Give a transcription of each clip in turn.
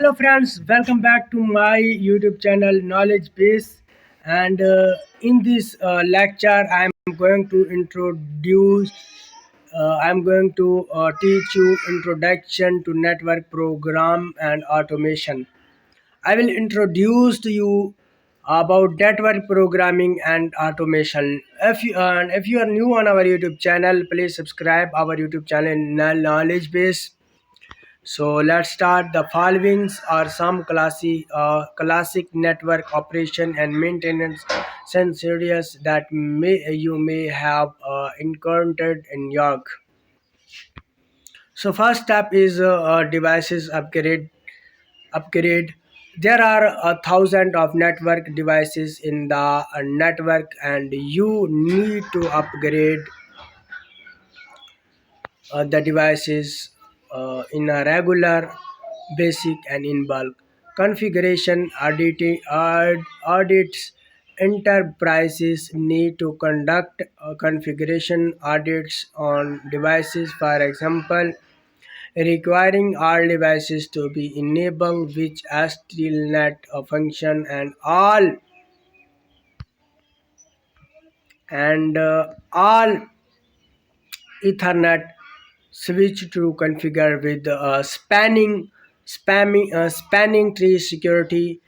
Hello friends, welcome back to my YouTube channel Knowledge Base. And in this lecture, I'm going to teach you introduction to network program and automation. I will introduce to you about network programming and automation. If you are new on our YouTube channel, please subscribe our YouTube channel Knowledge Base. So let's start. The followings are some classic network operation and maintenance scenarios that you may have encountered in your. So first step is devices upgrade. There are a thousand of network devices in the network, and you need to upgrade the devices in a regular, basic, and in bulk. Configuration audits. Enterprises need to conduct configuration audits on devices, for example, requiring all devices to be enabled with STLNet function and all Ethernet switch to configure with spanning tree security.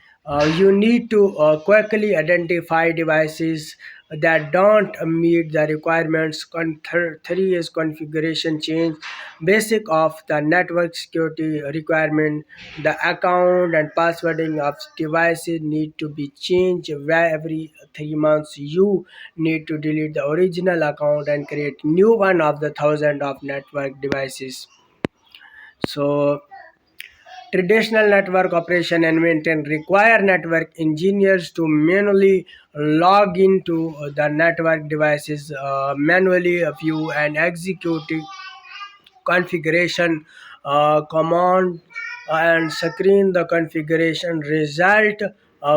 You need to quickly identify devices that don't meet the requirements. Three is configuration change. Basic of the network security requirement. The account and passwording of devices need to be changed every 3 months. You need to delete the original account and create new one of the thousand of network devices. So traditional network operation and maintenance require network engineers to manually log into the network devices, manually view and execute configuration command and screen the configuration result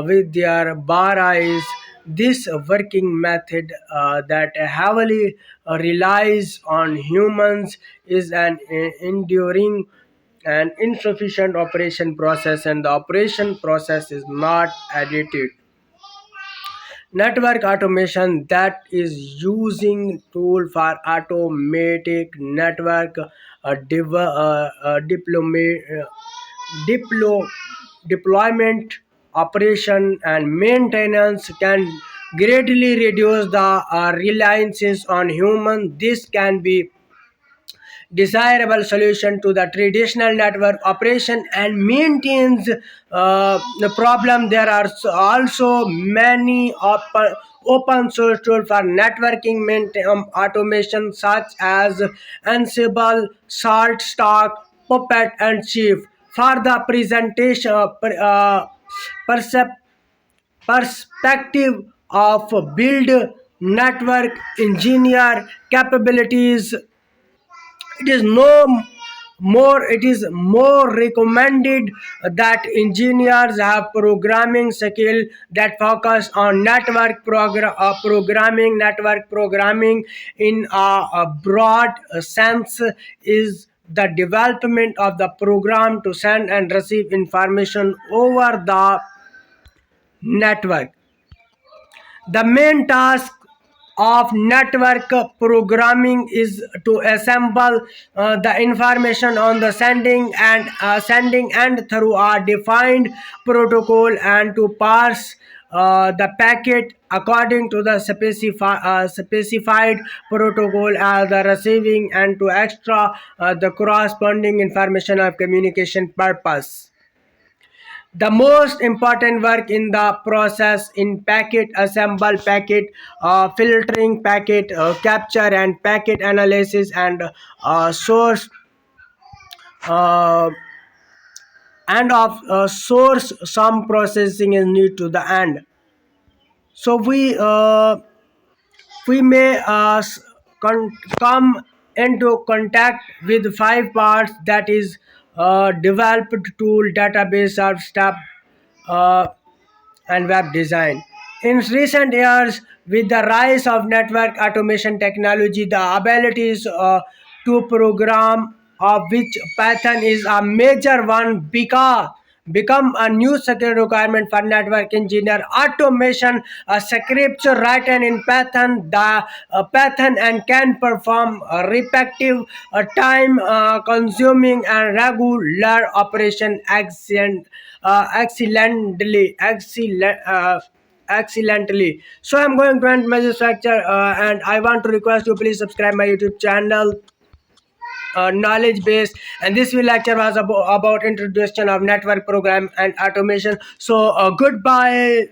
with their bar eyes. This working method that heavily relies on humans is an enduring and insufficient operation process, and the operation process is not edited. Network automation, that is using tool for automatic network deplo- deployment, operation, and maintenance can greatly reduce the reliance on human. This can be desirable solution to the traditional network operation and maintains the problem. There are also many open source tools for networking automation such as Ansible, Saltstock, Puppet, and Chief. For the presentation percep- perspective of build network engineer capabilities, it is more recommended that engineers have programming skill that focus on network programming in a broad sense is the development of the program to send and receive information over the network. The main task of network programming is to assemble the information on the sending end through a defined protocol and to parse the packet according to the specified protocol as the receiving and to extra the corresponding information of communication purpose. The most important work in the process in packet assemble, packet filtering, packet capture, and packet analysis and source uh, and of source some processing is need to the end. So we may come into contact with five parts, that is developed tool, database of step, uh, and web design. In recent years, with the rise of network automation technology, the abilities to program, of which Python is a major one, because become a new security requirement for network engineer. Automation, scripts written in Python, the Python and can perform repetitive, time consuming and regular operation excellently. So I'm going to end my this lecture, and I want to request you please subscribe my YouTube channel, knowledge base. And this lecture was about introduction of network program and automation. So goodbye.